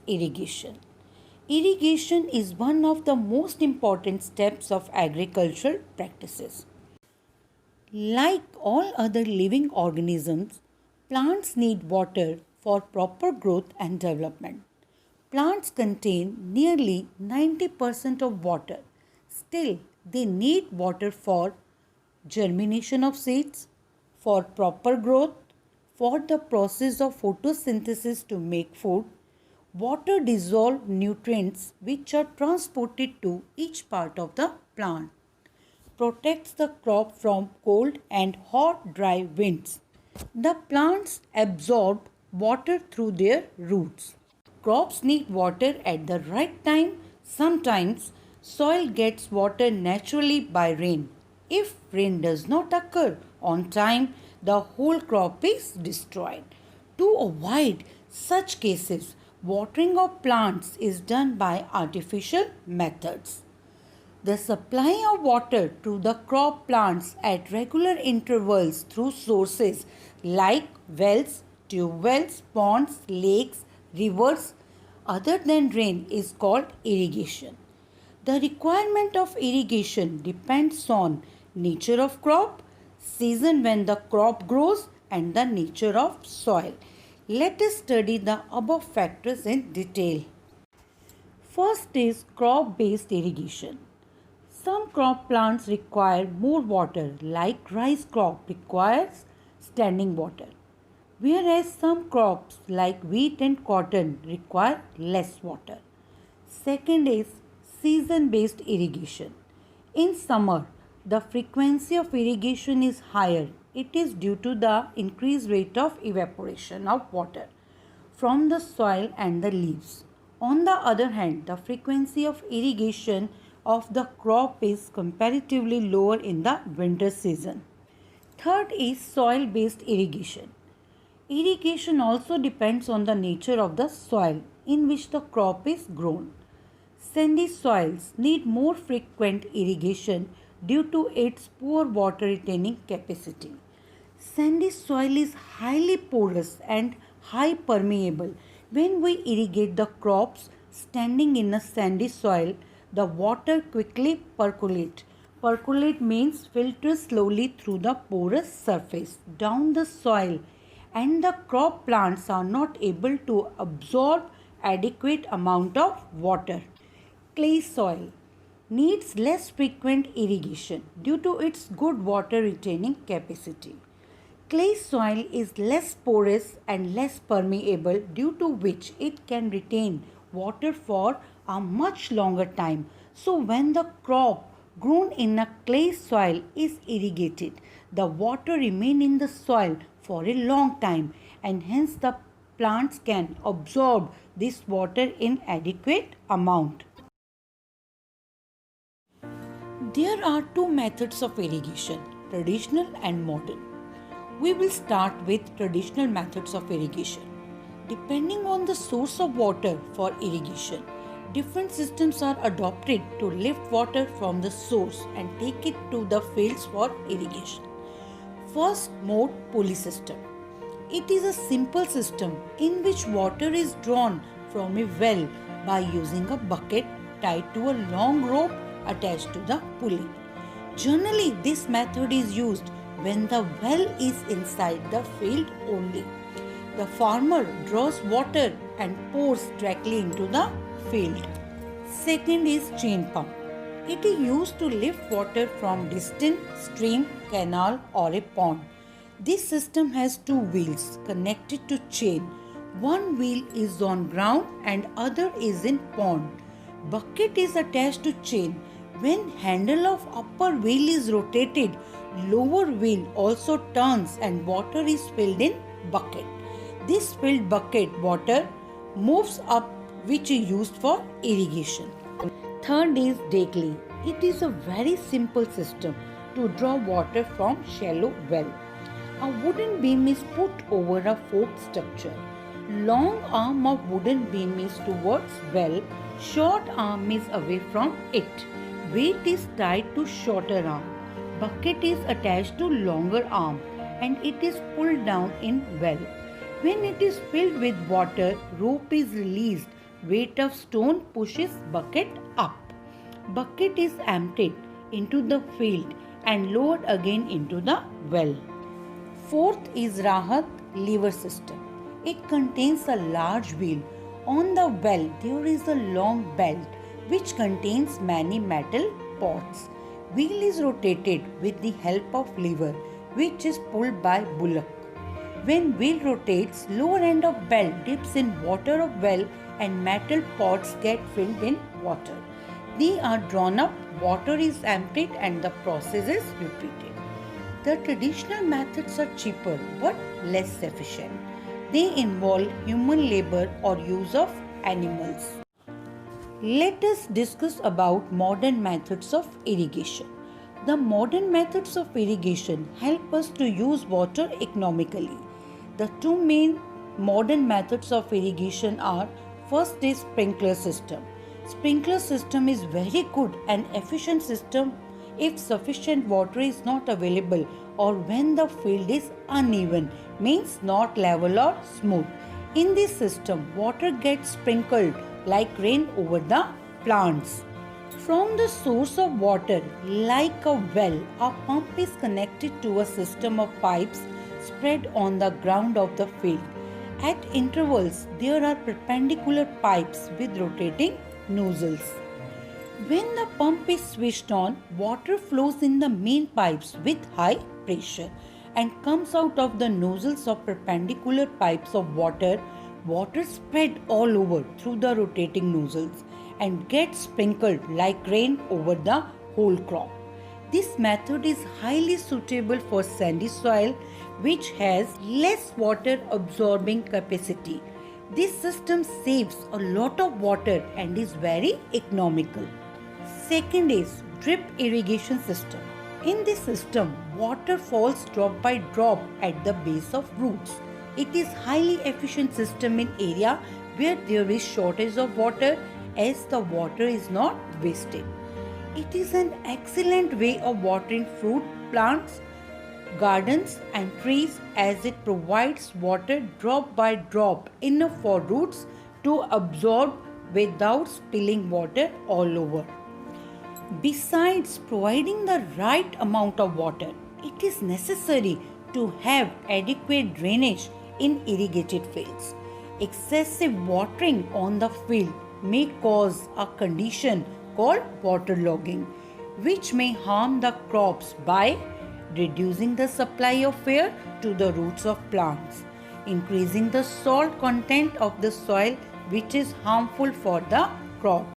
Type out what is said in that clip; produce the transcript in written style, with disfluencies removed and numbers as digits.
irrigation. Irrigation is one of the most important steps of agricultural practices. Like all other living organisms, plants need water for proper growth and development. Plants contain nearly 90% of water. Still, they need water for germination of seeds, for proper growth, for the process of photosynthesis to make food. Water dissolves nutrients which are transported to each part of the plant, protects the crop from cold and hot dry winds. The plants absorb water through their roots. Crops need water at the right time. Sometimes soil gets water naturally by rain. If rain does not occur on time, the whole crop is destroyed. To avoid such cases, watering of plants is done by artificial methods. The supply of water to the crop plants at regular intervals through sources like wells, tube wells, ponds, lakes, rivers other than rain is called irrigation. The requirement of irrigation depends on nature of crop, season when the crop grows and the nature of soil. Let us study the above factors in detail. First is crop-based irrigation. Some crop plants require more water, like rice crop requires standing water, whereas some crops like wheat and cotton require less water. Second is season-based irrigation. In summer, the frequency of irrigation is higher. It is due to the increased rate of evaporation of water from the soil and the leaves. On the other hand, the frequency of irrigation of the crop is comparatively lower in the winter season. Third is soil-based irrigation. Irrigation also depends on the nature of the soil in which the crop is grown. Sandy soils need more frequent irrigation due to its poor water retaining capacity. Sandy soil is highly porous and high permeable. When we irrigate the crops standing in a sandy soil, the water quickly percolates. Percolate means filter slowly through the porous surface down the soil, and the crop plants are not able to absorb adequate amount of water. Clay soil needs less frequent irrigation due to its good water retaining capacity. Clay soil is less porous and less permeable, due to which it can retain water for a much longer time. So when the crop grown in a clay soil is irrigated, the water remain in the soil for a long time, and hence the plants can absorb this water in adequate amount. There are two methods of irrigation, traditional and modern. We will start with traditional methods of irrigation. Depending on the source of water for irrigation, different systems are adopted to lift water from the source and take it to the fields for irrigation. First mode, pulley system. It is a simple system in which water is drawn from a well by using a bucket tied to a long rope attached to the pulley. Generally, this method is used when the well is inside the field only. The farmer draws water and pours directly into the field. Second is chain pump. It is used to lift water from distant stream, canal or a pond. This system has two wheels connected to chain. One wheel is on ground and other is in pond. Bucket is attached to chain. When handle of upper wheel is rotated, lower wheel also turns and water is filled in bucket. This filled bucket water moves up, which is used for irrigation. Third is Dagley. It is a very simple system to draw water from shallow well. A wooden beam is put over a forked structure. Long arm of wooden beam is towards well, short arm is away from it. Weight is tied to shorter arm. Bucket is attached to longer arm and it is pulled down in well. When it is filled with water, rope is released weight of stone pushes bucket up. Bucket is emptied into the field and lowered again into the well. Fourth is Rahat lever system. It contains a large wheel. On the well, there is a long belt which contains many metal pots. Wheel is rotated with the help of lever, which is pulled by bullock. When wheel rotates, lower end of belt dips in water of well and metal pots get filled in water. They are drawn up, water is emptied and the process is repeated. The traditional methods are cheaper but less efficient. They involve human labor or use of animals. Let us discuss about modern methods of irrigation. The modern methods of irrigation help us to use water economically. The two main modern methods of irrigation are: first is sprinkler system. Sprinkler system is very good and efficient system if sufficient water is not available or when the field is uneven, means not level or smooth. In this system, water gets sprinkled like rain over the plants. From the source of water, like a well, a pump is connected to a system of pipes spread on the ground of the field. At intervals, there are perpendicular pipes with rotating nozzles. When the pump is switched on, water flows in the main pipes with high pressure and comes out of the nozzles of perpendicular pipes of water. Water spread all over through the rotating nozzles and gets sprinkled like rain over the whole crop. This method is highly suitable for sandy soil which has less water absorbing capacity. This system saves a lot of water and is very economical. Second is drip irrigation system. In this system, water falls drop by drop at the base of roots. It is highly efficient system in area where there is shortage of water, as the water is not wasted. It is an excellent way of watering fruit plants, gardens and trees, as it provides water drop by drop enough for roots to absorb without spilling water all over. Besides providing the right amount of water, it is necessary to have adequate drainage in irrigated fields. Excessive watering on the field may cause a condition called waterlogging, which may harm the crops by reducing the supply of air to the roots of plants, increasing the salt content of the soil, which is harmful for the crop.